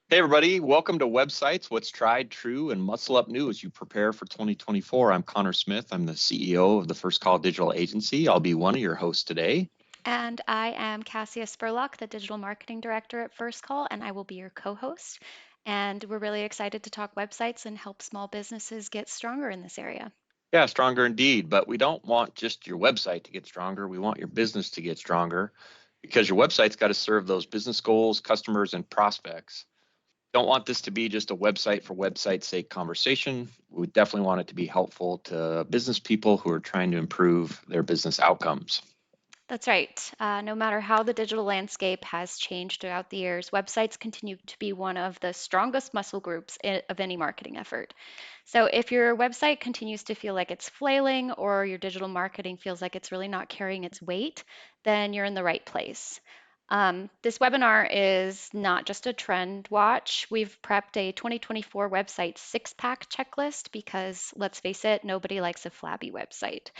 Hey everybody, welcome to Websites, What's Tried, True, and Muscle Up New as you prepare for 2024. I'm Connor Smith. I'm the CEO of the First Call Digital Agency. I'll be one of your hosts today. And I am Cassia Spurlock, the Digital Marketing Director at First Call, and I will be your co host. And we're really excited to talk websites and help small businesses get stronger in this area. Yeah, stronger indeed, but we don't want just your website to get stronger. We want your business to get stronger because your website's got to serve those business goals, customers, and prospects. Don't want this to be just a website for website's sake conversation. We definitely want it to be helpful to business people who are trying to improve their business outcomes. That's right. No matter how the digital landscape has changed throughout the years, websites continue to be one of the strongest muscle groups of any marketing effort. So if your website continues to feel like it's flailing or your digital marketing feels like it's really not carrying its weight, then you're in the right place. This webinar is not just a trend watch. We've prepped a 2024 website six-pack checklist because let's face it, nobody likes a flabby website.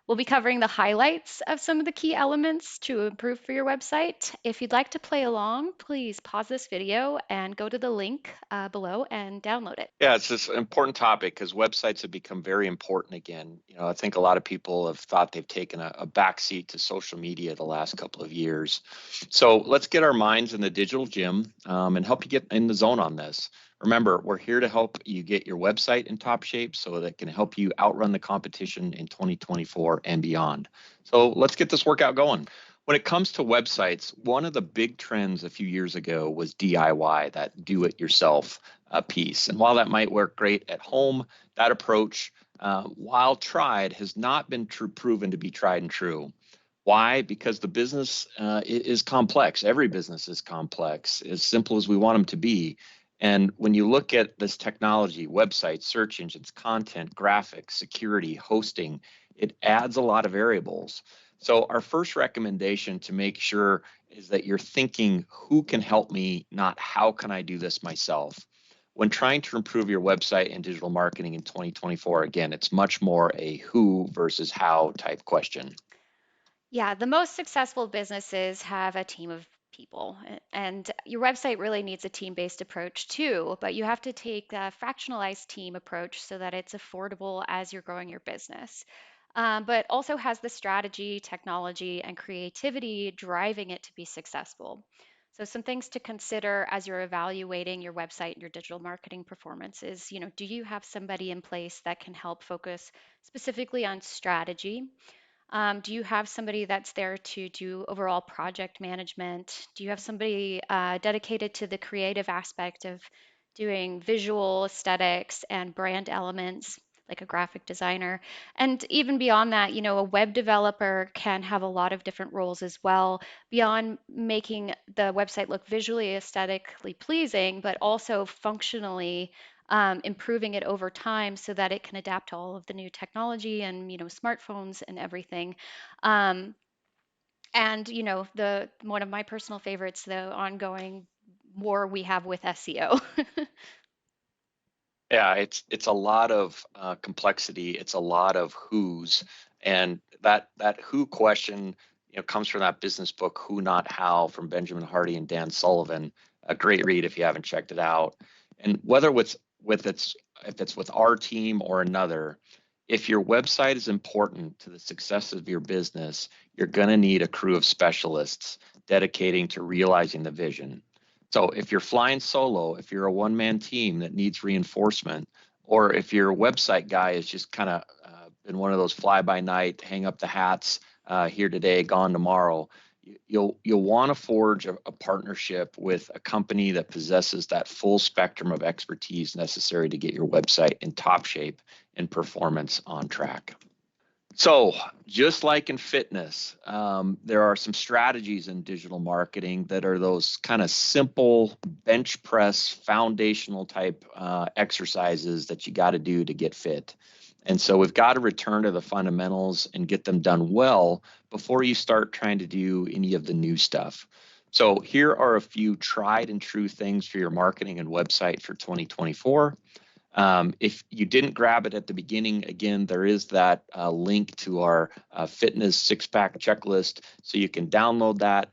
We'll be covering the highlights of some of the key elements to improve for your website. If you'd like to play along, please pause this video and go to the link below and download it. Yeah, it's this important topic because websites have become very important again. I think a lot of people have thought they've taken a backseat to social media the last couple of years. So let's get our minds in the digital gym and help you get in the zone on this. Remember, we're here to help you get your website in top shape so that it can help you outrun the competition in 2024 and beyond. So let's get this workout going. When it comes to websites, one of the big trends a few years ago was DIY, that do it yourself piece. And while that might work great at home, that approach, while tried, has not been proven to be tried and true. Why? Because the business is complex. Every business is complex, as simple as we want them to be. And when you look at this technology, websites, search engines, content, graphics, security, hosting, it adds a lot of variables. So our first recommendation to make sure is that you're thinking, who can help me, not how can I do this myself? When trying to improve your website and digital marketing in 2024, again, it's much more a who versus how type question. Yeah, the most successful businesses have a team of people, and your website really needs a team-based approach too, but you have to take a fractionalized team approach so that it's affordable as you're growing your business. But also has the strategy, technology, and creativity driving it to be successful. So some things to consider as you're evaluating your website and your digital marketing performance is, do you have somebody in place that can help focus specifically on strategy? Do you have somebody that's there to do overall project management? Do you have somebody dedicated to the creative aspect of doing visual aesthetics and brand elements, like a graphic designer? And even beyond that, a web developer can have a lot of different roles as well, beyond making the website look visually aesthetically pleasing, but also functionally improving it over time so that it can adapt to all of the new technology and smartphones and everything. Um, and the one of my personal favorites, the ongoing war we have with SEO. Yeah, it's a lot of complexity. It's a lot of who's, and that who question, comes from that business book, Who Not How, from Benjamin Hardy and Dan Sullivan. A great read if you haven't checked it out. And whether with its if it's with our team or another, if your website is important to the success of your business, you're going to need a crew of specialists dedicating to realizing the vision. So if you're flying solo, if you're a one-man team that needs reinforcement, or if your website guy is just kind of been one of those fly-by-night, hang up the hats, here today, gone tomorrow, you'll want to forge a partnership with a company that possesses that full spectrum of expertise necessary to get your website in top shape and performance on track. So, just like in fitness, there are some strategies in digital marketing that are those kind of simple bench press, foundational type exercises that you got to do to get fit. And so, we've got to return to the fundamentals and get them done well before you start trying to do any of the new stuff. So, here are a few tried and true things for your marketing and website for 2024. If you didn't grab it at the beginning, again, there is that link to our fitness six-pack checklist, so you can download that,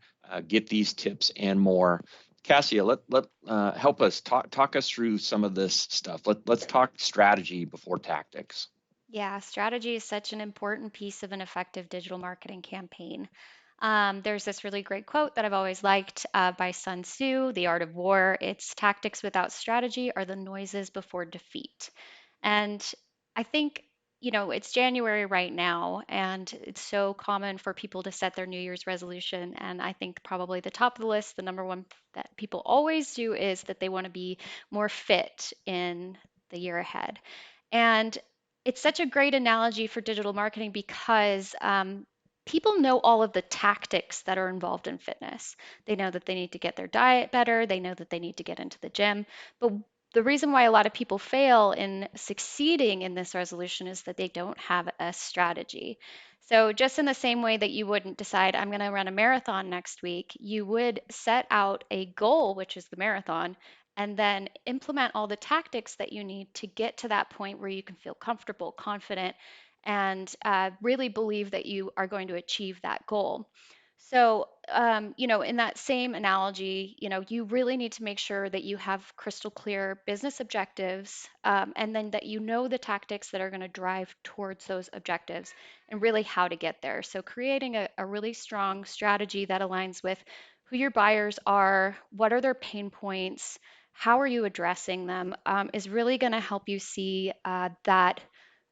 get these tips and more. Cassia, help us talk us through some of this stuff. Let's talk strategy before tactics. Yeah, strategy is such an important piece of an effective digital marketing campaign. There's this really great quote that I've always liked by Sun Tzu, The Art of War. It's tactics without strategy are the noises before defeat. And I think, it's January right now, and it's so common for people to set their New Year's resolution. And I think probably the top of the list, the number one that people always do is that they want to be more fit in the year ahead. And it's such a great analogy for digital marketing because people know all of the tactics that are involved in fitness. They know that they need to get their diet better, they know that they need to get into the gym. But the reason why a lot of people fail in succeeding in this resolution is that they don't have a strategy. So, just in the same way that you wouldn't decide, I'm going to run a marathon next week, you would set out a goal, which is the marathon, and then implement all the tactics that you need to get to that point where you can feel comfortable, confident, and really believe that you are going to achieve that goal. So, in that same analogy, you really need to make sure that you have crystal clear business objectives, and then that you know the tactics that are going to drive towards those objectives and really how to get there. So, creating a really strong strategy that aligns with who your buyers are, what are their pain points, how are you addressing them, is really going to help you see that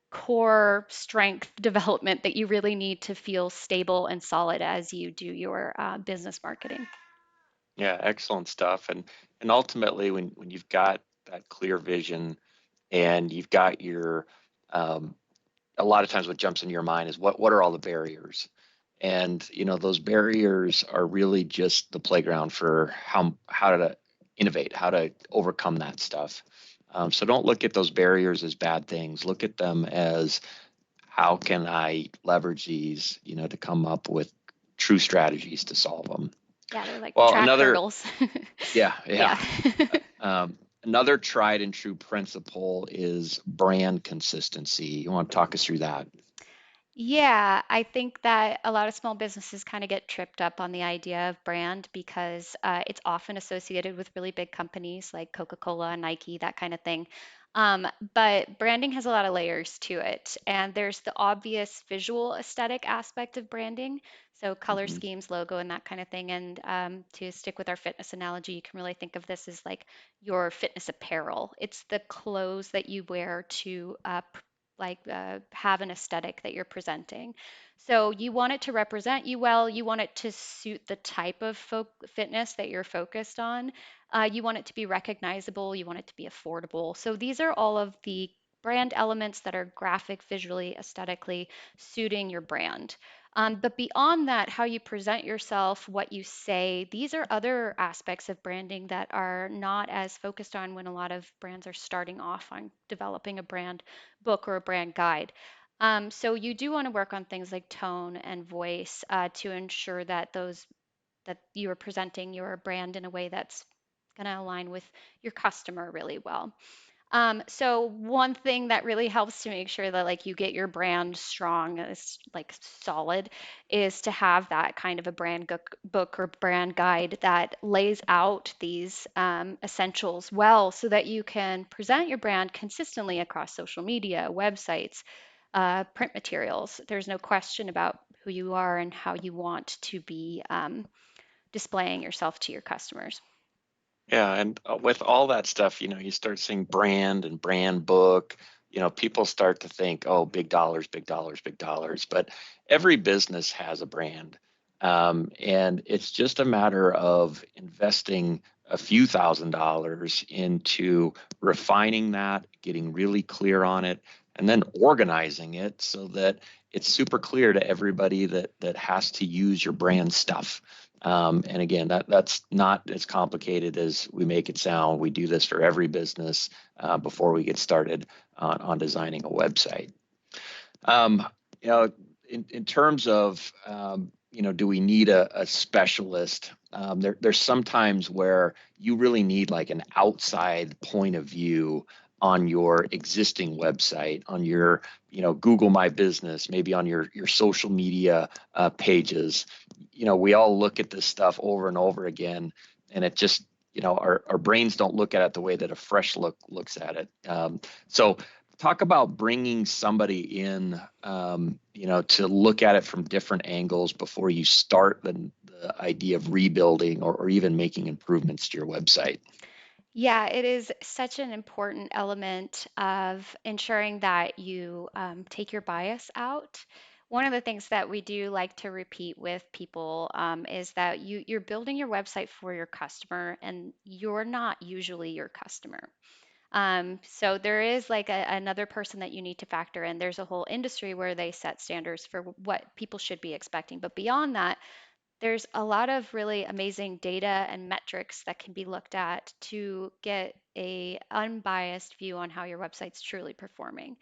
core strength development that you really need to feel stable and solid as you do your business marketing. Yeah, excellent stuff. And ultimately, when you've got that clear vision and you've got your a lot of times what jumps into your mind is what are all the barriers? And those barriers are really just the playground for how to innovate, how to overcome that stuff. So don't look at those barriers as bad things. Look at them as how can I leverage these, to come up with true strategies to solve them. Yeah, they're like Well, track hurdles. yeah. Yeah. Another tried and true principle is brand consistency. You want to talk us through that? Yeah, I think that a lot of small businesses kind of get tripped up on the idea of brand because it's often associated with really big companies like Coca-Cola, Nike, that kind of thing. But branding has a lot of layers to it, and there's the obvious visual aesthetic aspect of branding, so color Hmm. schemes, logo, and that kind of thing. And to stick with our fitness analogy, you can really think of this as like your fitness apparel. It's the clothes that you wear to have an aesthetic that you're presenting. So you want it to represent you well. You want it to suit the type of fitness that you're focused on. You want it to be recognizable. You want it to be affordable. So these are all of the brand elements that are graphic, visually, aesthetically suiting your brand. But beyond that, how you present yourself, what you say, these are other aspects of branding that are not as focused on when a lot of brands are starting off on developing a brand book or a brand guide. So you do want to work on things like tone and voice to ensure that you are presenting your brand in a way that's going to align with your customer really well. So one thing that really helps to make sure that like you get your brand strong, like solid, is to have that kind of a book or brand guide that lays out these essentials well, so that you can present your brand consistently across social media, websites, print materials. There's no question about who you are and how you want to be displaying yourself to your customers. Yeah, and with all that stuff, you start seeing brand and brand book. People start to think, oh, big dollars, big dollars, big dollars. But every business has a brand, and it's just a matter of investing a few $1,000s into refining that, getting really clear on it, and then organizing it so that it's super clear to everybody that has to use your brand stuff. And again, that's not as complicated as we make it sound. We do this for every business before we get started on designing a website. Um, you know, in terms of do we need a specialist? There's sometimes where you really need like an outside point of view on your existing website, on your Google My Business, maybe on your social media pages. We all look at this stuff over and over again, and it just our brains don't look at it the way that a fresh look looks at it. So talk about bringing somebody in, to look at it from different angles before you start the idea of rebuilding or even making improvements to your website. Yeah, it is such an important element of ensuring that you take your bias out. One of the things that we do like to repeat with people is that you're building your website for your customer, and you're not usually your customer. So there is like another person that you need to factor in. There's a whole industry where they set standards for what people should be expecting. But beyond that, there's a lot of really amazing data and metrics that can be looked at to get a unbiased view on how your website's truly performing.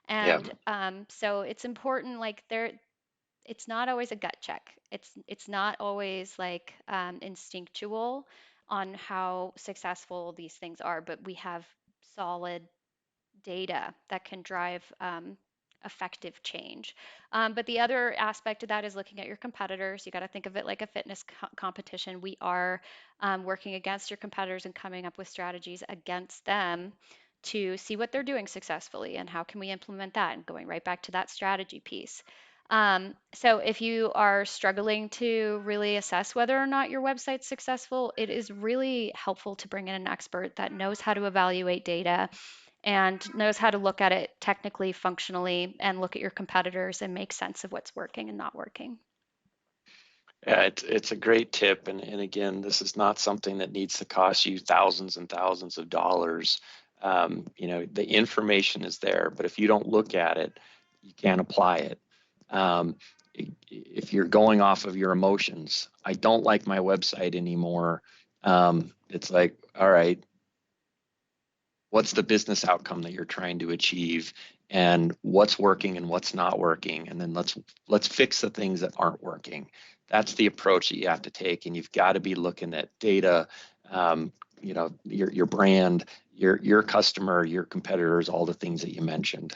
Yeah. And so it's important, like it's not always a gut check. It's not always like instinctual on how successful these things are, but we have solid data that can drive effective change. But the other aspect of that is looking at your competitors. You got to think of it like a fitness competition. We are working against your competitors and coming up with strategies against them to see what they're doing successfully and how can we implement that, and going right back to that strategy piece. So if you are struggling to really assess whether or not your website's successful, it is really helpful to bring in an expert that knows how to evaluate data and knows how to look at it technically, functionally, and look at your competitors and make sense of what's working and not working. Yeah, it's a great tip, and again, this is not something that needs to cost you thousands and thousands of dollars. The information is there, but if you don't look at it, you can't apply it. Um, if you're going off of your emotions, I don't like my website anymore. It's like, all right, what's the business outcome that you're trying to achieve, and what's working and what's not working, and then let's fix the things that aren't working. That's the approach that you have to take, and you've got to be looking at data, your brand, your customer, your competitors, all the things that you mentioned.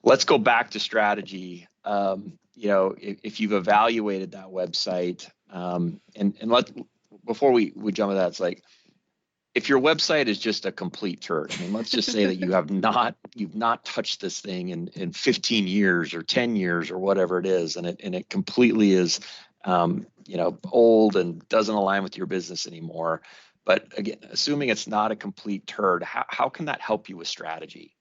Let's go back to strategy. If you've evaluated that website, and let before we jump into that, it's like, if your website is just a complete turd, I mean, let's just say that you've not touched this thing in 15 years or 10 years or whatever it is, and it completely is, old and doesn't align with your business anymore. But again, assuming it's not a complete turd, how can that help you with strategy?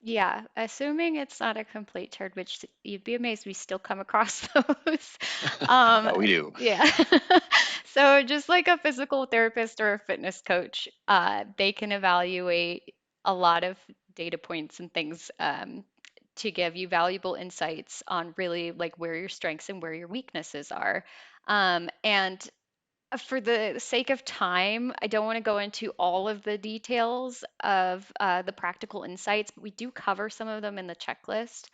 Yeah, assuming it's not a complete turd, which you'd be amazed we still come across those. Um, Yeah, we do. yeah. So just like a physical therapist or a fitness coach, they can evaluate a lot of data points and things to give you valuable insights on really like where your strengths and where your weaknesses are. And for the sake of time, I don't want to go into all of the details of the practical insights, but we do cover some of them in the checklist.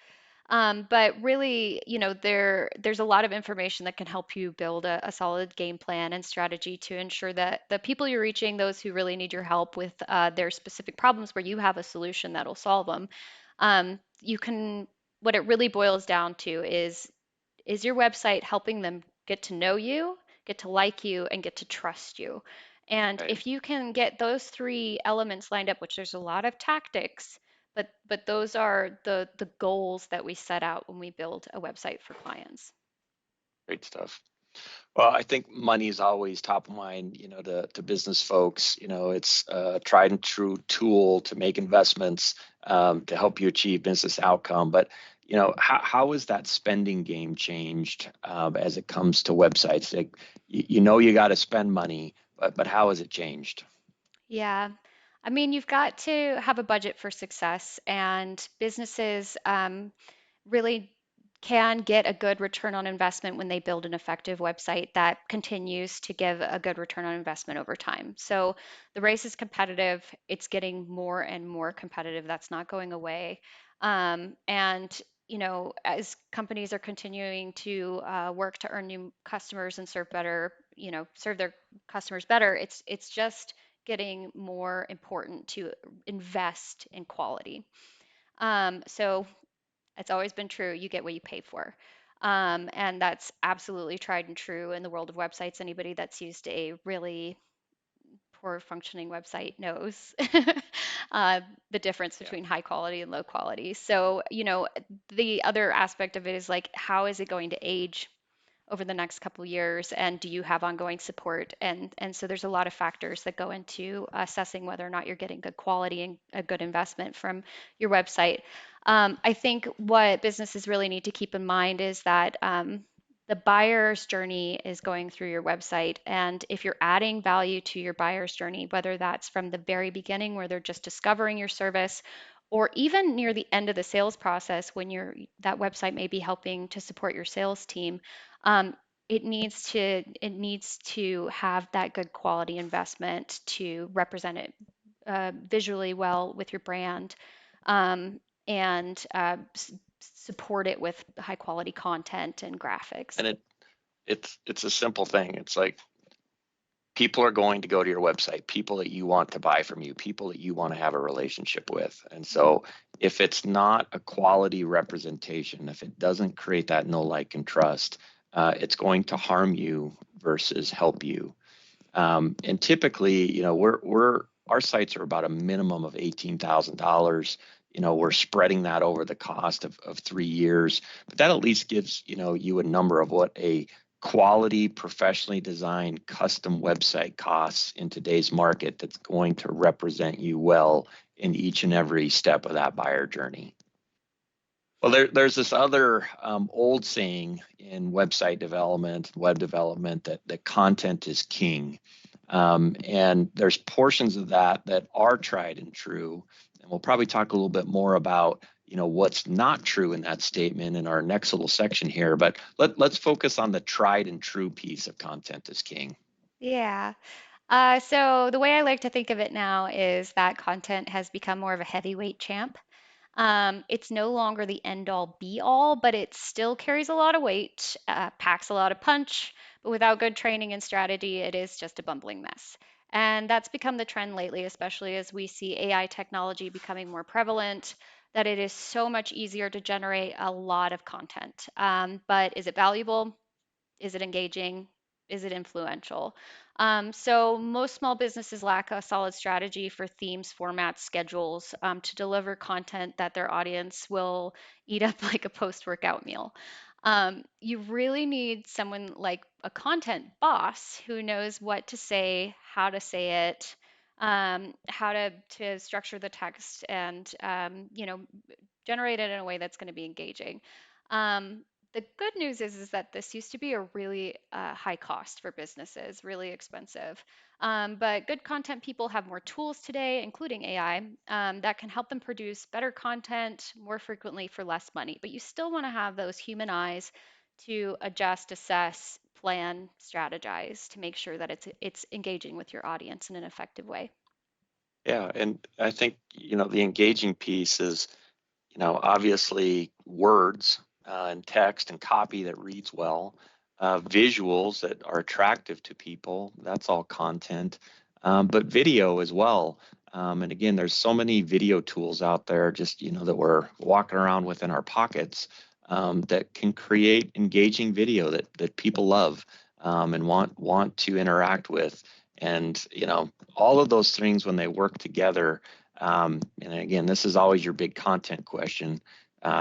But really, there's a lot of information that can help you build a solid game plan and strategy to ensure that the people you're reaching, those who really need your help with their specific problems where you have a solution that'll solve them, you can, what it really boils down to is your website helping them get to know you, get to like you, and get to trust you? And Right. if you can get those three elements lined up, which there's a lot of tactics, but those are the goals that we set out when we build a website for clients. Great stuff. Well, I think money is always top of mind, to business folks. It's a tried and true tool to make investments, to help you achieve business outcome. But, how has that spending game changed, as it comes to websites? Like, you got to spend money, but how has it changed? Yeah. I mean, you've got to have a budget for success, and businesses really can get a good return on investment when they build an effective website that continues to give a good return on investment over time. So the race is competitive. It's getting more and more competitive. That's not going away. And as companies are continuing to work to earn new customers and serve better, serve their customers better, it's just getting more important to invest in quality. So it's always been true. You get what you pay for. And that's absolutely tried and true in the world of websites. Anybody that's used a really poor functioning website knows the difference Yeah. between high quality and low quality. So, the other aspect of it is like, how is it going to age over the next couple of years, and do you have ongoing support? And so there's a lot of factors that go into assessing whether or not you're getting good quality and a good investment from your website. I think what businesses really need to keep in mind is that the buyer's journey is going through your website. And if you're adding value to your buyer's journey, whether that's from the very beginning where they're just discovering your service, or even near the end of the sales process when that website may be helping to support your sales team, um, it needs to have that good quality investment to represent it visually well with your brand, um, and support it with high quality content and graphics. And it's a simple thing. It's like people are going to go to your website, people that you want to buy from you, people that you want to have a relationship with. And so if it's not a quality representation, if it doesn't create that know, like, and trust, it's going to harm you versus help you. And typically, we're our sites are about a minimum of $18,000. We're spreading that over the cost of 3 years, but that at least gives you a number of what a quality, professionally designed custom website costs in today's market that's going to represent you well in each and every step of that buyer journey. Well, there's this other old saying in website development, web development, that content is king. And there's portions of that are tried and true. And we'll probably talk a little bit more about what's not true in that statement in our next little section here. But let's focus on the tried and true piece of content is king. Yeah. So the way I like to think of it now is that content has become more of a heavyweight champ. It's no longer the end all be all, but it still carries a lot of weight, packs a lot of punch, but without good training and strategy, it is just a bumbling mess. And that's become the trend lately, especially as we see AI technology becoming more prevalent, that it is so much easier to generate a lot of content. But is it valuable? Is it engaging? Is it influential? So most small businesses lack a solid strategy for themes, formats, schedules to deliver content that their audience will eat up like a post-workout meal. You really need someone like a content boss who knows what to say it, how to structure the text, and generate it in a way that's going to be engaging. Um, the good news is that this used to be a really high cost for businesses, really expensive. But good content people have more tools today, including AI, that can help them produce better content more frequently for less money. But you still want to have those human eyes to adjust, assess, plan, strategize to make sure that it's engaging with your audience in an effective way. Yeah, and I think the engaging piece is obviously words and text and copy that reads well, visuals that are attractive to people. That's all content, but video as well. And again, there's so many video tools out there, just that we're walking around with in our pockets, that can create engaging video that people love, and want to interact with. And all of those things when they work together, and again, this is always your big content question.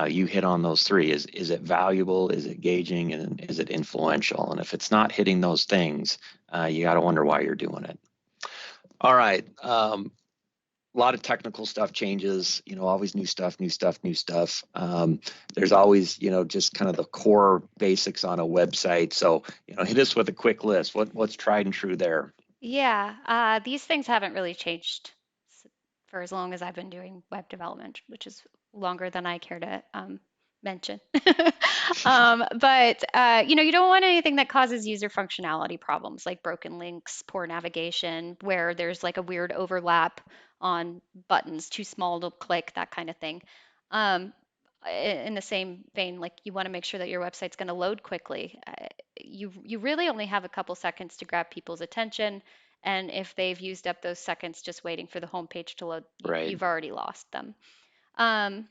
You hit on those three. Is it valuable? Is it engaging? And is it influential? And if it's not hitting those things, you got to wonder why you're doing it. All right. A lot of technical stuff changes, always new stuff, new stuff, new stuff. There's always, just kind of the core basics on a website. So, hit us with a quick list. What's tried and true there? Yeah, these things haven't really changed for as long as I've been doing web development, which is longer than I care to mention. But you don't want anything that causes user functionality problems like broken links, poor navigation, where there's like a weird overlap on buttons, too small to click, that kind of thing. Um, in the same vein, like you want to make sure that your website's going to load quickly. You really only have a couple seconds to grab people's attention, and if they've used up those seconds just waiting for the homepage to load, Right. you've already lost them. Um,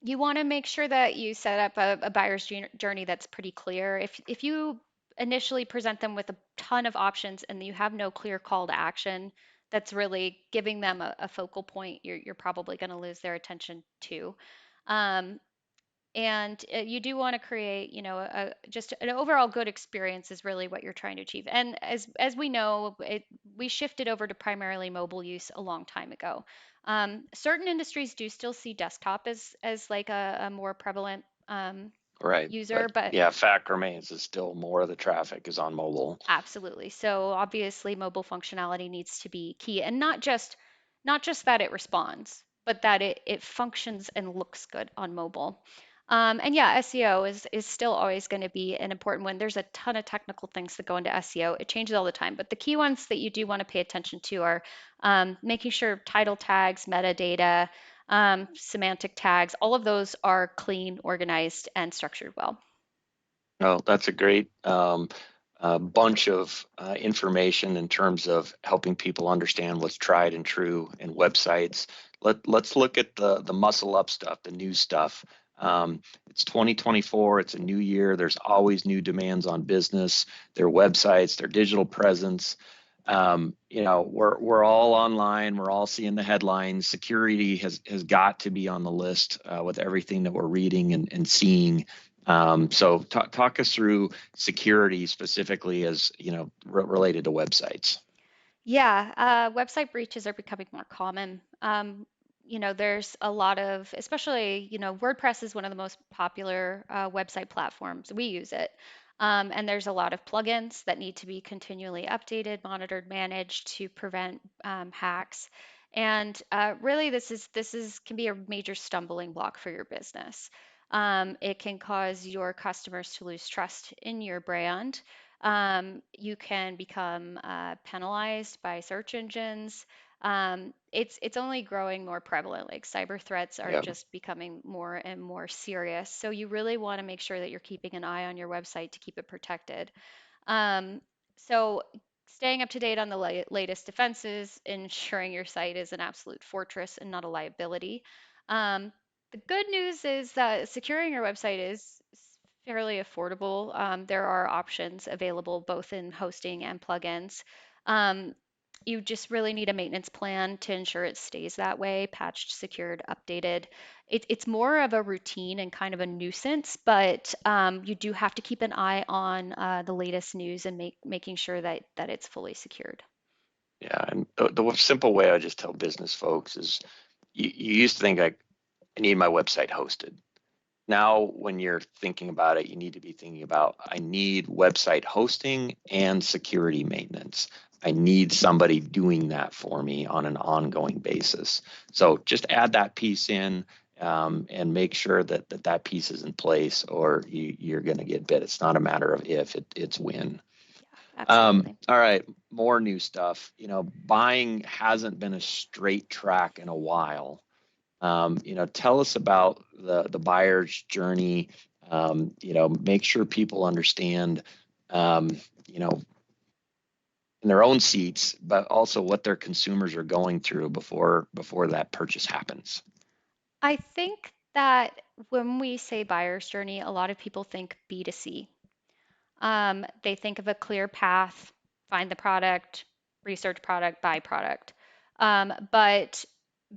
you want to make sure that you set up a buyer's journey that's pretty clear. If you initially present them with a ton of options and you have no clear call to action that's really giving them a focal point, you're probably going to lose their attention too. Um, and you do want to create, just an overall good experience is really what you're trying to achieve. And as we know, we shifted over to primarily mobile use a long time ago. Certain industries do still see desktop as like a more prevalent Right. user, But but yeah, fact remains is still more of the traffic is on mobile. absolutely. So obviously mobile functionality needs to be key, and not just that it responds, but that it functions and looks good on mobile. And yeah, SEO is still always going to be an important one. There's a ton of technical things that go into SEO. It changes all the time, but the key ones that you do want to pay attention to are making sure title tags, metadata, semantic tags, all of those are clean, organized, and structured well. Oh, that's a great bunch of information in terms of helping people understand what's tried and true in websites. Let's look at the muscle up stuff, the new stuff. It's 2024. It's a new year. There's always new demands on business, their websites, their digital presence. We're all online. We're all seeing the headlines. Security has got to be on the list with everything that we're reading and seeing. So talk us through security specifically as related to websites. Yeah, website breaches are becoming more common. There's a lot of, especially, WordPress is one of the most popular website platforms. We use it. And there's a lot of plugins that need to be continually updated, monitored, managed to prevent hacks. And really, this is can be a major stumbling block for your business. It can cause your customers to lose trust in your brand. You can become penalized by search engines. It's only growing more prevalent. Like cyber threats are Yeah, just becoming more and more serious. So you really want to make sure that you're keeping an eye on your website to keep it protected. Um, so staying up to date on the latest defenses, ensuring your site is an absolute fortress and not a liability. Um, the good news is that securing your website is fairly affordable. There are options available both in hosting and plugins. Um, you just really need a maintenance plan to ensure it stays that way, patched, secured, updated. It's more of a routine and kind of a nuisance, but you do have to keep an eye on the latest news and making sure that it's fully secured. yeah. And the simple way I just tell business folks is you used to think like I need my website hosted. Now, when you're thinking about it, you need to be thinking about I need website hosting and security maintenance. I need somebody doing that for me on an ongoing basis. So just add that piece in and make sure that piece is in place, or you're going to get bit. It's not a matter of if, it's when. Yeah, absolutely. All right, more new stuff. Buying hasn't been a straight track in a while. Tell us about the buyer's journey. Make sure people understand, um, you know, in their own seats, but also what their consumers are going through before that purchase happens. I think that when we say buyer's journey, a lot of people think B2C. They think of a clear path, find the product, research product, buy product. But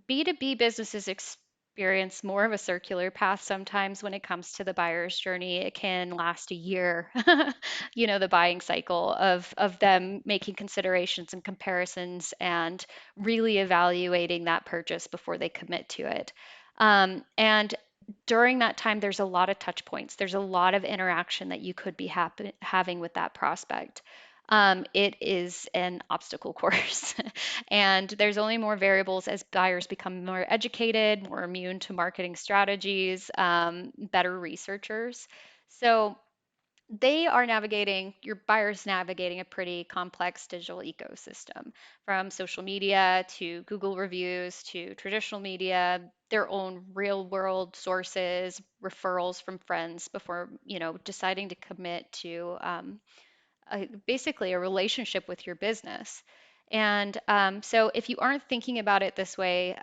B2B businesses experience more of a circular path sometimes when it comes to the buyer's journey. It can last a year, the buying cycle of them making considerations and comparisons and really evaluating that purchase before they commit to it. And during that time, there's a lot of touch points. There's a lot of interaction that you could be having with that prospect. It is an obstacle course, and there's only more variables as buyers become more educated, more immune to marketing strategies, better researchers. So your buyers navigating a pretty complex digital ecosystem from social media to Google reviews to traditional media, their own real world sources, referrals from friends before, deciding to commit to basically a relationship with your business. And so if you aren't thinking about it this way,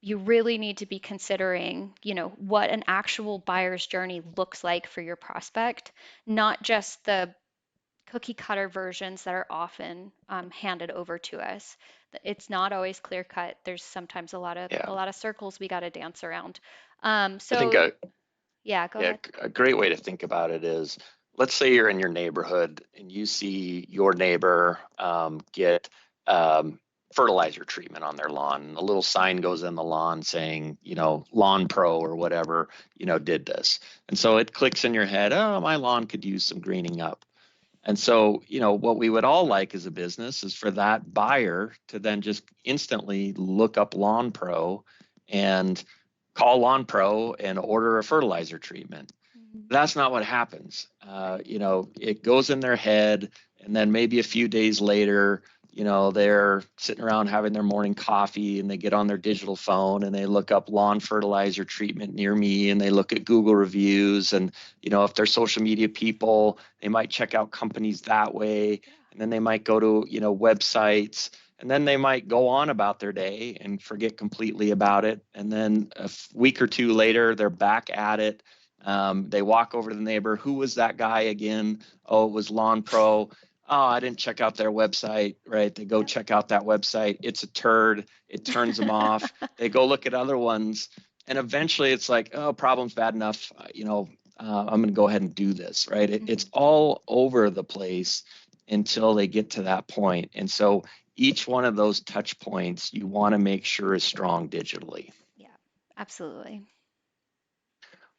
you really need to be considering, what an actual buyer's journey looks like for your prospect, not just the cookie cutter versions that are often handed over to us. It's not always clear cut. There's sometimes Yeah. a lot of circles we got to dance around. I think So yeah, go yeah, ahead. a great way to think about it is, let's say you're in your neighborhood and you see your neighbor get um, fertilizer treatment on their lawn. A little sign goes in the lawn saying, Lawn Pro or whatever, did this. And so it clicks in your head, oh, my lawn could use some greening up. And so, what we would all like as a business is for that buyer to then just instantly look up Lawn Pro and call Lawn Pro and order a fertilizer treatment. Mhm. That's not what happens. Right. It goes in their head, and then maybe a few days later, they're sitting around having their morning coffee and they get on their digital phone and they look up lawn fertilizer treatment near me and they look at Google reviews. And, if they're social media people, they might check out companies that way. Yeah. And then they might go to, websites, and then they might go on about their day and forget completely about it. And then a week or two later, they're back at it. They walk over to the neighbor. Who was that guy again? Oh, it was Lawn Pro. Oh, I didn't check out their website, right? They go Yep. check out that website. It's a turd. It turns them off. They go look at other ones. And eventually it's like, oh, problem's bad enough. I'm going to go ahead and do this, right? It's Mhm. all over the place until they get to that point. And so each one of those touch points you want to make sure is strong digitally. Yeah, absolutely.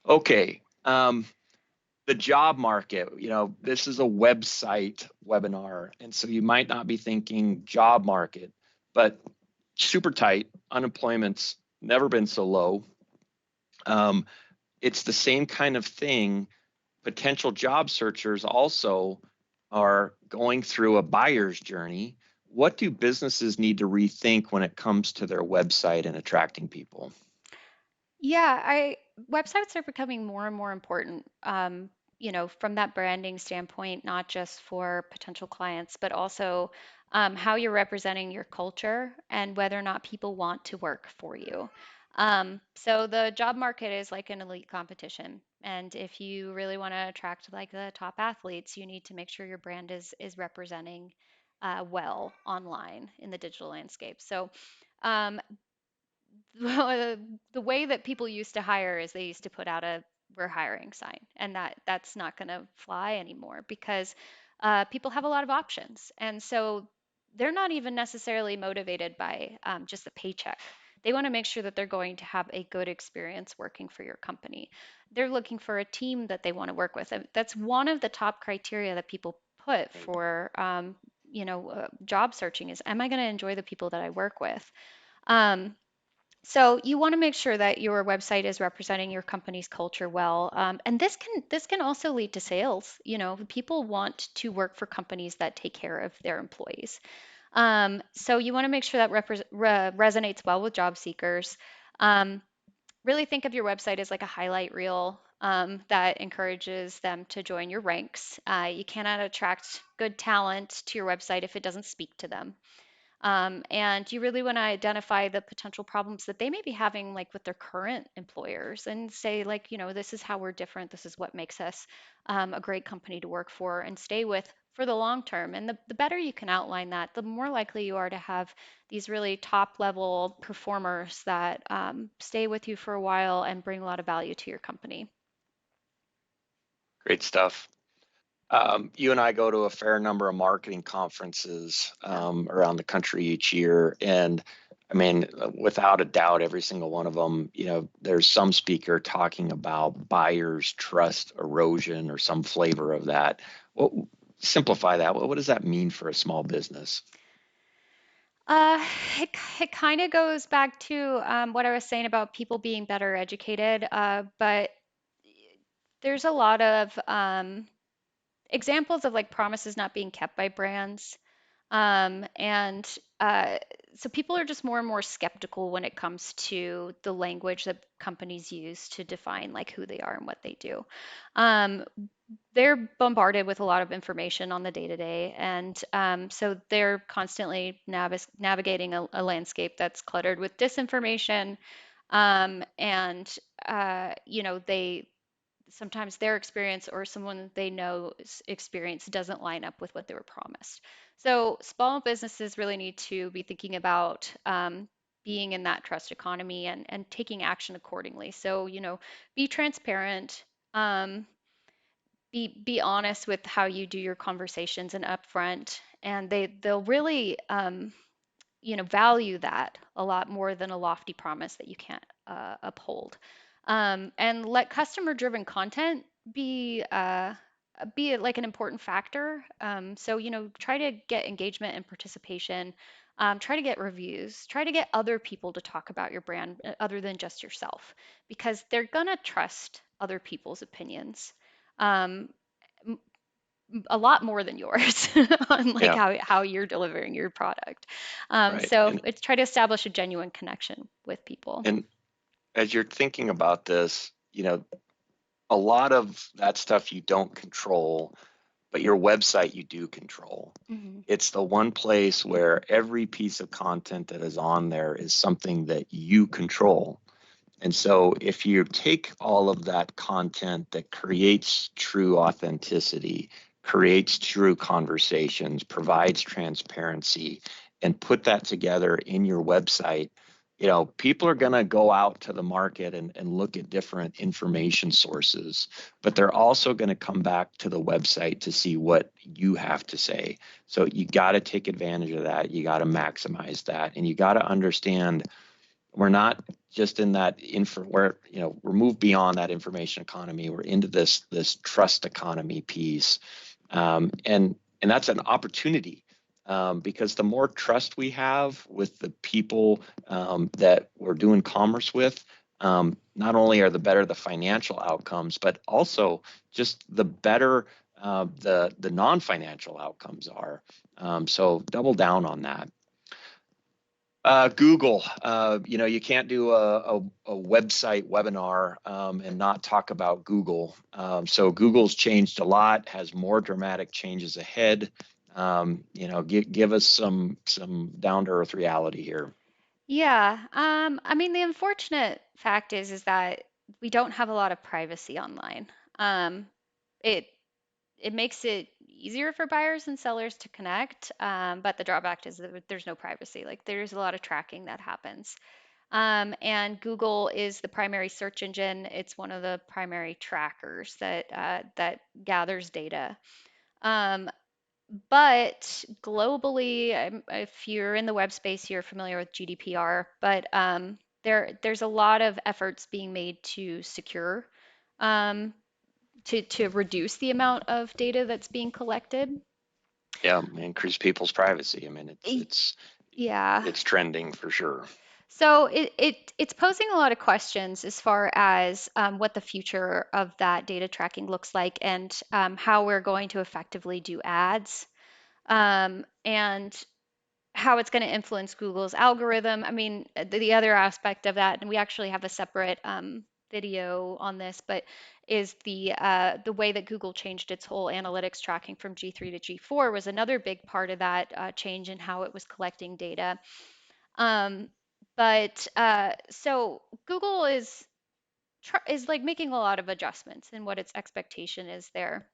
Okay. The job market, this is a website webinar. And so you might not be thinking job market, but super tight. Unemployment's never been so low. Um, it's the same kind of thing. Potential job searchers also are going through a buyer's journey. What do businesses need to rethink when it comes to their website and attracting people? Yeah, I websites are becoming more and more important. From that branding standpoint, not just for potential clients, but also how you're representing your culture and whether or not people want to work for you. So the job market is like an elite competition, and if you really want to attract like the top athletes, you need to make sure your brand is representing well online in the digital landscape. So um, the way that people used to hire is they used to put out a "we're hiring" sign, and that's not going to fly anymore because people have a lot of options, and so they're not even necessarily motivated by just the paycheck. They want to make sure that they're going to have a good experience working for your company. They're looking for a team that they want to work with. And that's one of the top criteria that people put Right. for job searching is, am I going to enjoy the people that I work with? Um, so you want to make sure that your website is representing your company's culture well, and this can also lead to sales. People want to work for companies that take care of their employees. So you want to make sure that resonates well with job seekers. Um, Really think of your website as like a highlight reel that encourages them to join your ranks. You cannot attract good talent to your website if it doesn't speak to them. And you really want to identify the potential problems that they may be having, like with their current employers, and say, like, this is how we're different. This is what makes us a great company to work for and stay with for the long term. And the better you can outline that, the more likely you are to have these really top level performers that stay with you for a while and bring a lot of value to your company. Great stuff. You and I go to a fair number of marketing conferences Yeah. around the country each year. And I mean, without a doubt, every single one of them, there's some speaker talking about buyers' trust erosion or some flavor of that. Well, simplify that. What does that mean for a small business? Uh, it kind of goes back to what I was saying about people being better educated, but there's a lot of examples of like promises not being kept by brands. And so people are just more and more skeptical when it comes to the language that companies use to define like who they are and what they do. Um, they're bombarded with a lot of information on the day to day, and so they're constantly navigating a landscape that's cluttered with disinformation. And they sometimes their experience or someone they know's experience doesn't line up with what they were promised. So small businesses really need to be thinking about being in that trust economy and taking action accordingly. So, be transparent, um, be honest with how you do your conversations and upfront, and they'll really value that a lot more than a lofty promise that you can't uphold. And let customer-driven content be like an important factor. So, try to get engagement and participation. Try to get reviews. Try to get other people to talk about your brand other than just yourself, because they're gonna trust other people's opinions. Um, a lot more than yours on like Yeah, how you're delivering your product. right. So it's try to establish a genuine connection with people. And as you're thinking about this, a lot of that stuff you don't control, but your website you do control. Hmm. It's the one place where every piece of content that is on there is something that you control. And so if you take all of that content that creates true authenticity, creates true conversations, provides transparency, and put that together in your website, people are going to go out to the market and look at different information sources, but they're also going to come back to the website to see what you have to say. So you got to take advantage of that. You got to maximize that. And you got to understand we're not just in that info where we're moved beyond that information economy. We're into this trust economy piece, and that's an opportunity, because the more trust we have with the people that we're doing commerce with, not only are the better the financial outcomes, but also just the better the non-financial outcomes are. So double down on that. Google, you can't do a website webinar and not talk about Google. So Google's changed a lot, has more dramatic changes ahead. Give us some down to earth reality here. Yeah. I mean, the unfortunate fact is that we don't have a lot of privacy online. It it makes it easier for buyers and sellers to connect, but the drawback is that there's no privacy. Like there's a lot of tracking that happens. And Google is the primary search engine. It's one of the primary trackers that gathers data. Um, but globally, if you're in the web space, you're familiar with GDPR. But there's a lot of efforts being made to secure, um, to reduce the amount of data that's being collected. Yeah, increase people's privacy. I mean, it's Y- it's Yeah. it's trending for sure. So it's posing a lot of questions as far as what the future of that data tracking looks like, and how we're going to effectively do ads, and how it's going to influence Google's algorithm. I mean, the other aspect of that, and we actually have a separate video on this, but is the way that Google changed its whole analytics tracking from G3 to G4 was another big part of that change in how it was collecting data. Um, but so Google is like making a lot of adjustments in what its expectation is there.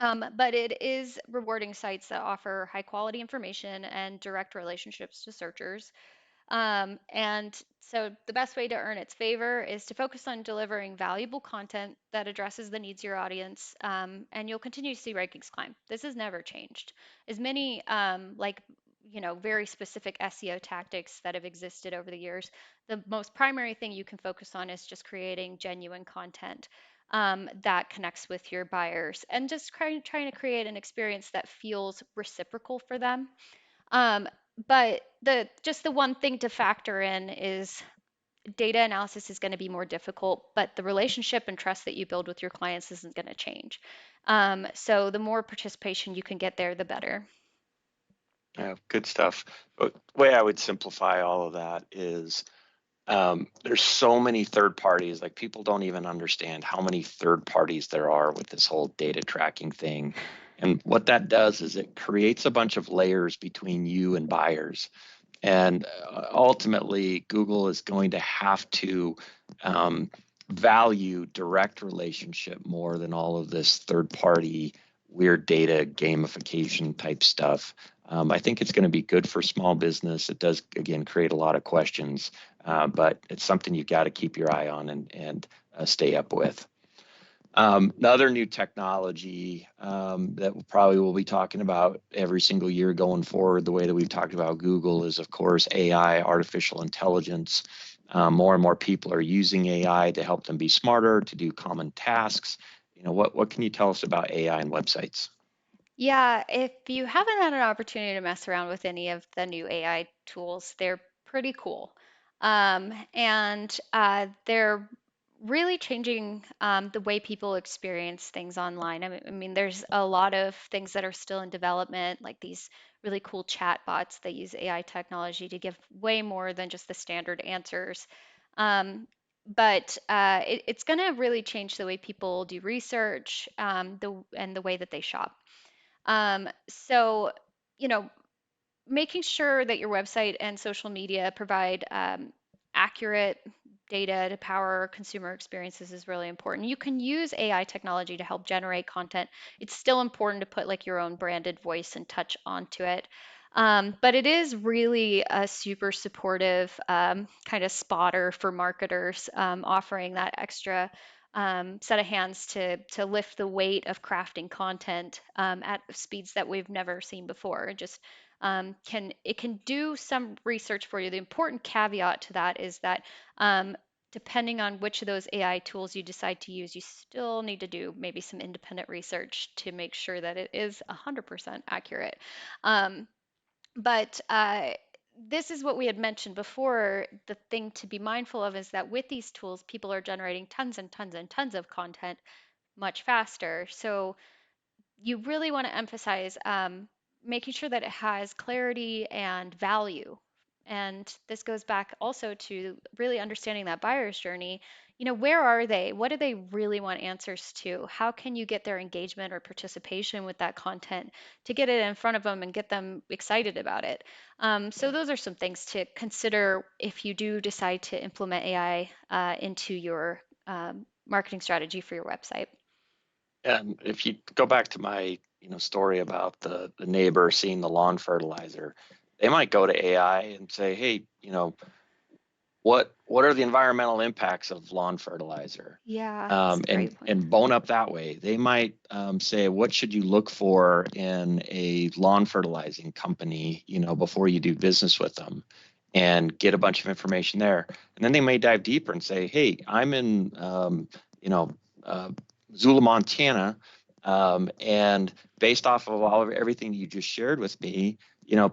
But it is rewarding sites that offer high quality information and direct relationships to searchers. And so the best way to earn its favor is to focus on delivering valuable content that addresses the needs of your audience, and you'll continue to see rankings climb. This has never changed. As many very specific SEO tactics that have existed over the years, the most primary thing you can focus on is just creating genuine content that connects with your buyers, and just trying to create an experience that feels reciprocal for them. um, but the one thing to factor in is data analysis is going to be more difficult, but the relationship and trust that you build with your clients isn't going to change. So the more participation you can get there, the better. Yeah, good stuff. But the way I would simplify all of that is there's so many third parties, like people don't even understand how many third parties there are with this whole data tracking thing. And what that does is it creates a bunch of layers between you and buyers. And ultimately, Google is going to have to um, value direct relationship more than all of this third party weird data gamification type stuff. I think it's going to be good for small business. It does, again, create a lot of questions, but it's something you've got to keep your eye on and stay up with. Another new technology that probably we'll be talking about every single year going forward, the way that we've talked about Google, is, of course, AI, artificial intelligence. More and more people are using AI to help them be smarter, to do common tasks. What can you tell us about AI and websites? Yeah, if you haven't had an opportunity to mess around with any of the new AI tools, they're pretty cool. And they're really changing the way people experience things online. I mean, there's a lot of things that are still in development, like these really cool chat bots that use AI technology to give way more than just the standard answers. Um, but it's going to really change the way people do research, and the way that they shop. So, you know, making sure that your website and social media provide accurate data to power consumer experiences is really important. You can use AI technology to help generate content. It's still important to put like your own branded voice and touch onto it. But it is really a super supportive kind of spotter for marketers, offering that extra set of hands to lift the weight of crafting content at speeds that we've never seen before. Just can do some research for you. The important caveat to that is that depending on which of those AI tools you decide to use, you still need to do maybe some independent research to make sure that it is 100% accurate. Um, but this is what we had mentioned before. The thing to be mindful of is that with these tools, people are generating tons and tons and tons of content much faster. So you really want to emphasize making sure that it has clarity and value. And this goes back also to really understanding that buyer's journey. Where are they? What do they really want answers to? How can you get their engagement or participation with that content to get it in front of them and get them excited about it? So those are some things to consider if you do decide to implement AI into your marketing strategy for your website. And if you go back to my story about the neighbor seeing the lawn fertilizer, they might go to AI and say, hey, what are the environmental impacts of lawn fertilizer, Yeah, that's a and great point. and bone up that way. They might say, what should you look for in a lawn fertilizing company, before you do business with them, and get a bunch of information there. And then they may dive deeper and say, hey, I'm in you know uh, Missoula, Montana, and based off of all of everything you just shared with me,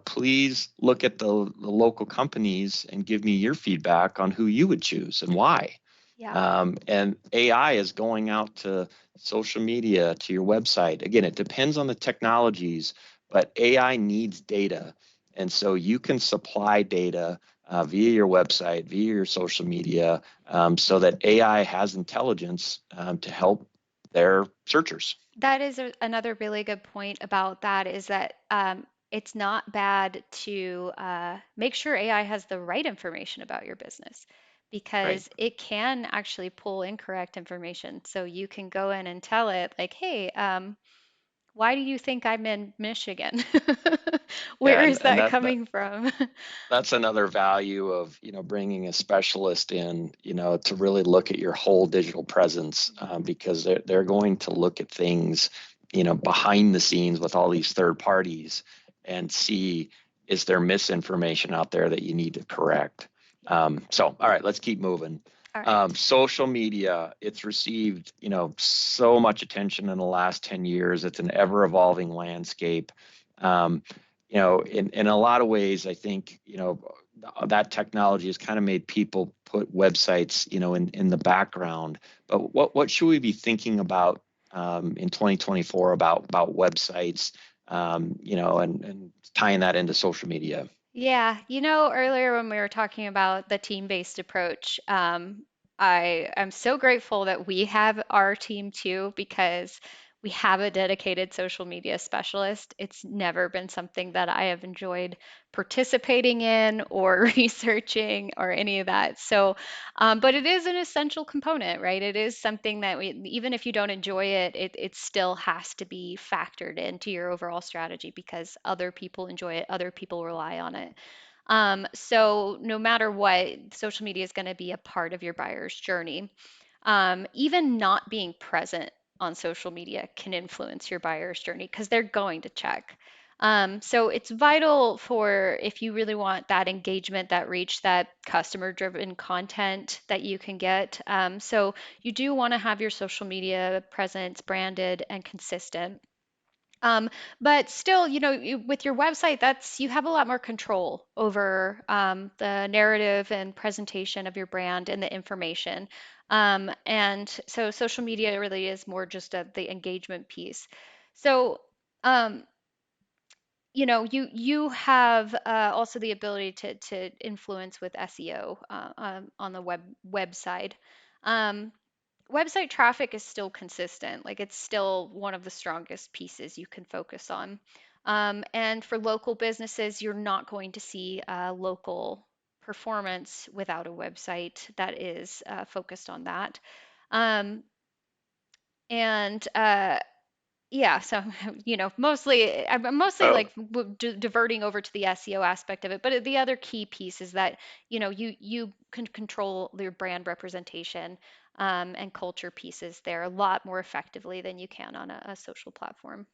please look at the local companies and give me your feedback on who you would choose and why. Yeah. And AI is going out to social media, to your website. Again, it depends on the technologies, but AI needs data. And so you can supply data via your website, via your social media, so that AI has intelligence to help their searchers. That is another really good point about that is that it's not bad to make sure AI has the right information about your business Right. because it can actually pull incorrect information. So you can go in and tell it, like, hey, why do you think I'm in Michigan? Yeah, Where is and that coming from? that's another value of bringing a specialist in, to really look at your whole digital presence, because they're going to look at things behind the scenes with all these third parties and see, is there misinformation out there that you need to correct. So all right, let's keep moving. All right. Social media, it's received so much attention in the last 10 years. It's an ever evolving landscape. um, in a lot of ways, I think, that technology has kind of made people put websites, in the background. But what should we be thinking about in 2024 about websites, and tying that into social media? Yeah, earlier when we were talking about the team-based approach, I am so grateful that we have our team too, because we have a dedicated social media specialist. It's never been something that I have enjoyed participating in or researching or any of that. So, but it is an essential component, right? It is something that even if you don't enjoy it, it still has to be factored into your overall strategy because other people enjoy it, other people rely on it. So no matter what, social media is going to be a part of your buyer's journey. Even not being present on social media can influence your buyer's journey because they're going to check. So it's vital for if you really want that engagement, that reach, that customer-driven content that you can get. So you do want to have your social media presence branded and consistent. Um, but still, with your website, that's you have a lot more control over the narrative and presentation of your brand and the information. And so social media really is more just the engagement piece. So, um, you have also the ability to influence with SEO on the web side. Um, Website traffic is still consistent. Like it's still one of the strongest pieces you can focus on. And for local businesses, you're not going to see local performance without a website that is focused on that. Um, and yeah, so I'm mostly Oh, like diverting over to the SEO aspect of it, but the other key piece is that you can control your brand representation and culture pieces there a lot more effectively than you can on a social platform.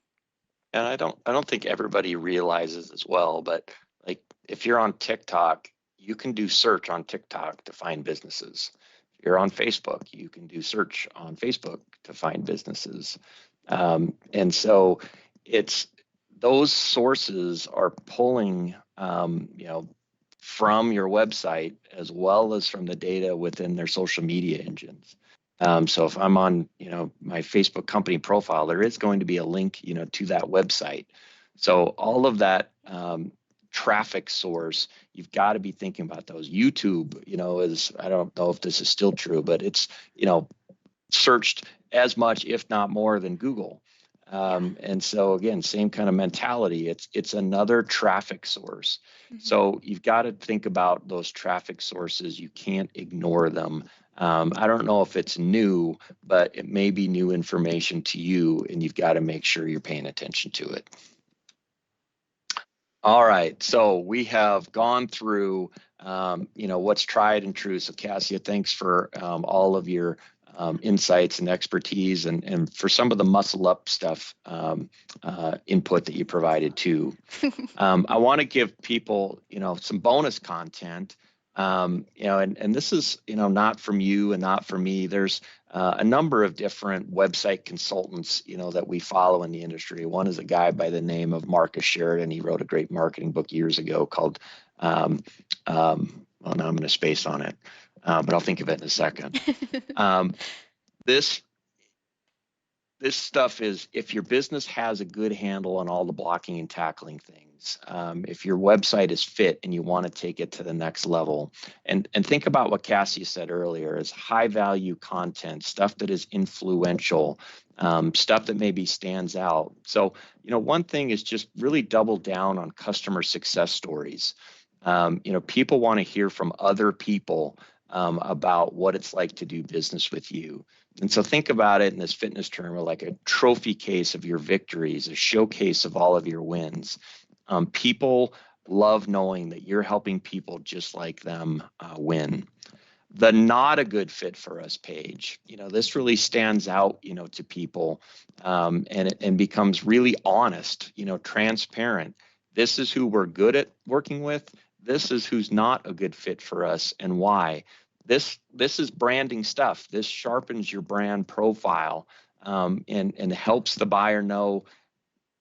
and I don't think everybody realizes as well, but like if you're on TikTok, you can do search on TikTok to find businesses. If you're on Facebook, you can do search on Facebook to find businesses. And so it's those sources are pulling, from your website as well as from the data within their social media engines. So if I'm on, my Facebook company profile, there is going to be a link, to that website. So all of that traffic source, you've got to be thinking about those. YouTube, is I don't know if this is still true, but it's searched as much, if not more, than Google. Yeah. And so again, same kind of mentality. It's another traffic source. Hmm. So you've got to think about those traffic sources. You can't ignore them. I don't know if it's new, but it may be new information to you, and you've got to make sure you're paying attention to it. All right, so we have gone through, what's tried and true. So Cassia, thanks for all of your insights and expertise, and for some of the muscle up stuff input that you provided too. I want to give people, some bonus content, and this is, not from you and not from me. There's a number of different website consultants, that we follow in the industry. One is a guy by the name of Marcus Sheridan. He wrote a great marketing book years ago called, well, now I'm going to space on it, but I'll think of it in a second. Um, this this stuff is if your business has a good handle on all the blocking and tackling things, if your website is fit and you want to take it to the next level, and think about what Cassie said earlier is high value content, stuff that is influential, stuff that maybe stands out. So, one thing is just really double down on customer success stories. People want to hear from other people about what it's like to do business with you. And so think about it in this fitness term like a trophy case of your victories, a showcase of all of your wins. People love knowing that you're helping people just like them win. The not a good fit for us page, this really stands out, to people, and becomes really honest, transparent. This is who we're good at working with. This is who's not a good fit for us and why. This is branding stuff. This sharpens your brand profile, and helps the buyer know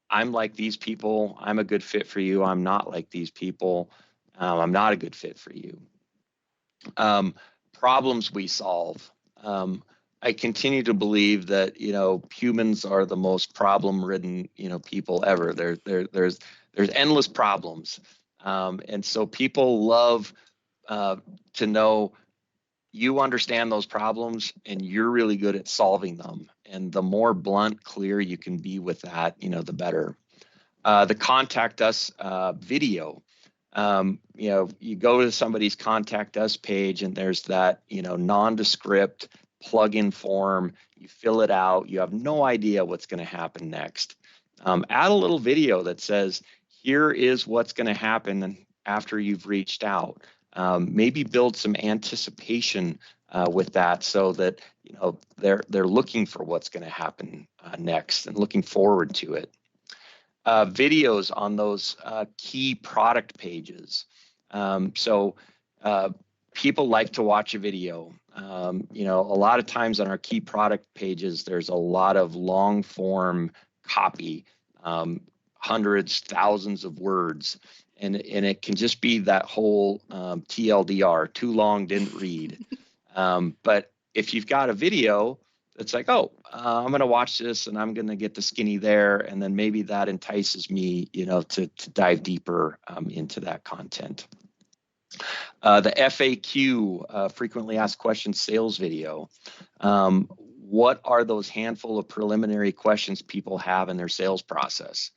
I'm like these people. I'm a good fit for you. I'm not like these people. I'm not a good fit for you. Um, Problems we solve. I continue to believe that humans are the most problem-ridden people ever. There's endless problems, and so people love to know you understand those problems and you're really good at solving them. and the more blunt, clear you can be with that, the better. The contact us video. You go to somebody's contact us page and there's that, nondescript plug-in form. You fill it out. You have no idea what's going to happen next. Add a little video that says, here is what's going to happen after you've reached out. Maybe build some anticipation with that so that they're looking for what's going to happen next and looking forward to it. Videos on those key product pages. So people like to watch a video. A lot of times on our key product pages, there's a lot of long form copy, hundreds, thousands of words. And it can just be that whole TLDR, too long, didn't read. But if you've got a video, it's like, oh, I'm going to watch this and I'm going to get the skinny there. And then maybe that entices me, to dive deeper into that content. The FAQ, frequently asked questions sales video. What are those handful of preliminary questions people have in their sales process?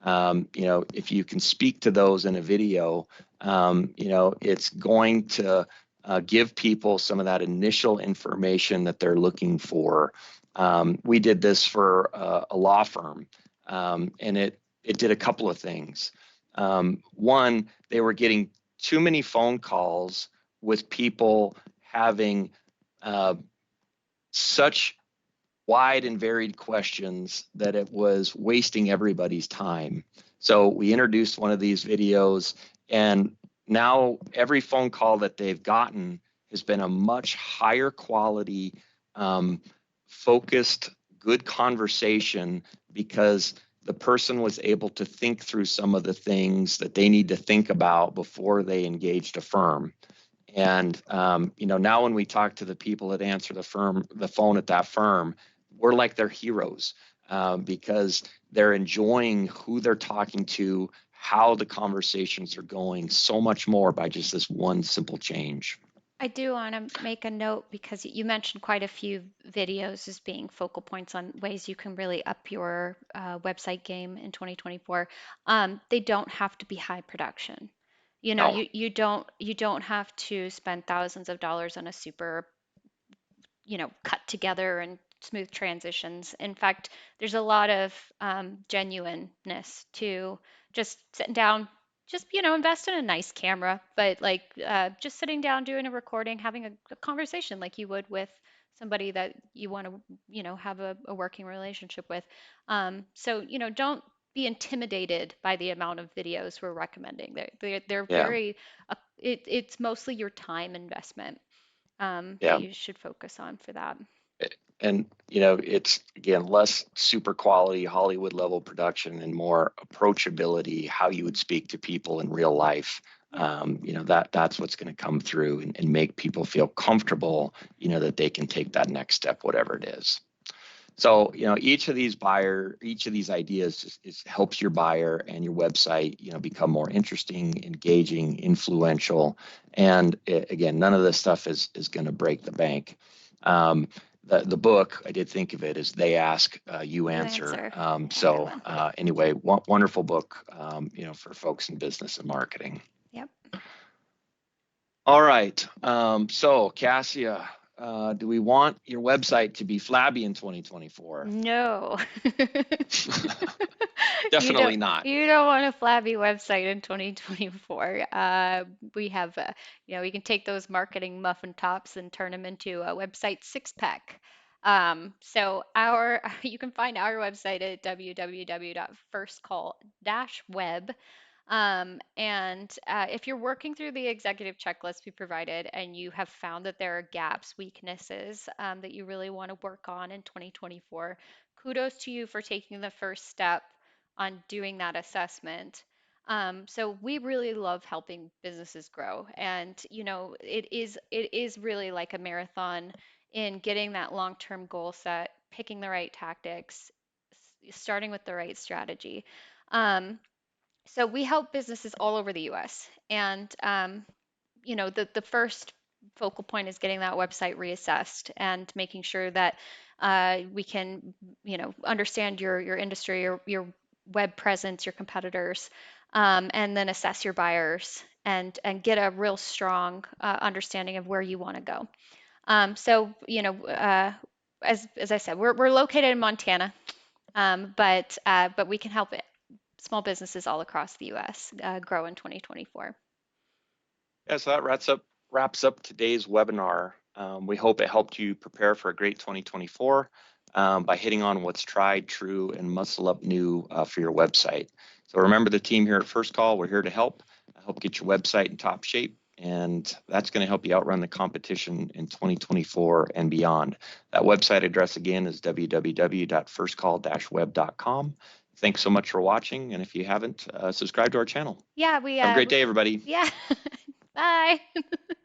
If you can speak to those in a video, it's going to give people some of that initial information that they're looking for. We did this for a law firm, and it did a couple of things. One, they were getting too many phone calls with people having such wide and varied questions that it was wasting everybody's time. So we introduced one of these videos, and now every phone call that they've gotten has been a much higher quality, focused, good conversation because the person was able to think through some of the things that they need to think about before they engaged a firm. And now when we talk to the people that answer the phone at that firm, we're like their heroes because they're enjoying who they're talking to, how the conversations are going, so much more by just this one simple change. I do want to make a note because you mentioned quite a few videos as being focal points on ways you can really up your website game in 2024. They don't have to be high production. No, You don't have to spend thousands of dollars on a super cut together and smooth transitions. In fact, there's a lot of genuineness to just sitting down, just invest in a nice camera, but like just sitting down, doing a recording, having a conversation like you would with somebody that you want to have a working relationship with. So don't be intimidated by the amount of videos we're recommending. They're yeah, very it's mostly your time investment that yeah. you should focus on for that. And it's again less super quality Hollywood level production and more approachability, how you would speak to people in real life. Yeah. That's what's going to come through and make people feel comfortable, that they can take that next step, whatever it is. So, each of these ideas helps your buyer and your website, become more interesting, engaging, influential. And again, none of this stuff is going to break the bank. The book, I did think of it as They Ask, You You Answer. answer. Yeah, good So one. anyway, wonderful book, for folks in business and marketing. Yep. All right. So Cassia, do we want your website to be flabby in 2024? No. You don't Definitely not. you don't want a flabby website in 2024. We have we can take those marketing muffin tops and turn them into a website six pack. So our you can find our website at www.firstcall-web. And if you're working through the executive checklist we provided and you have found that there are gaps, weaknesses that you really want to work on in 2024, kudos to you for taking the first step on doing that assessment. So we really love helping businesses grow, and it is really like a marathon in getting that long-term goal set, picking the right tactics, starting with the right strategy. Um, so we help businesses all over the U.S. And the first focal point is getting that website reassessed and making sure that we can, understand your industry, your web presence, your competitors, and then assess your buyers and get a real strong understanding of where you want to go. So, as I said, we're located in Montana, but we can help small businesses all across the U.S. Grow in 2024. Yeah, so that wraps up today's webinar. We hope it helped you prepare for a great 2024 by hitting on what's tried, true, and muscle up new for your website. So remember the team here at First Call, we're here to help get your website in top shape, and that's going to help you outrun the competition in 2024 and beyond. That website address again is www.firstcall-web.com. Thanks so much for watching, and if you haven't, subscribe to our channel. Yeah, Have a great day, everybody. yeah. Bye.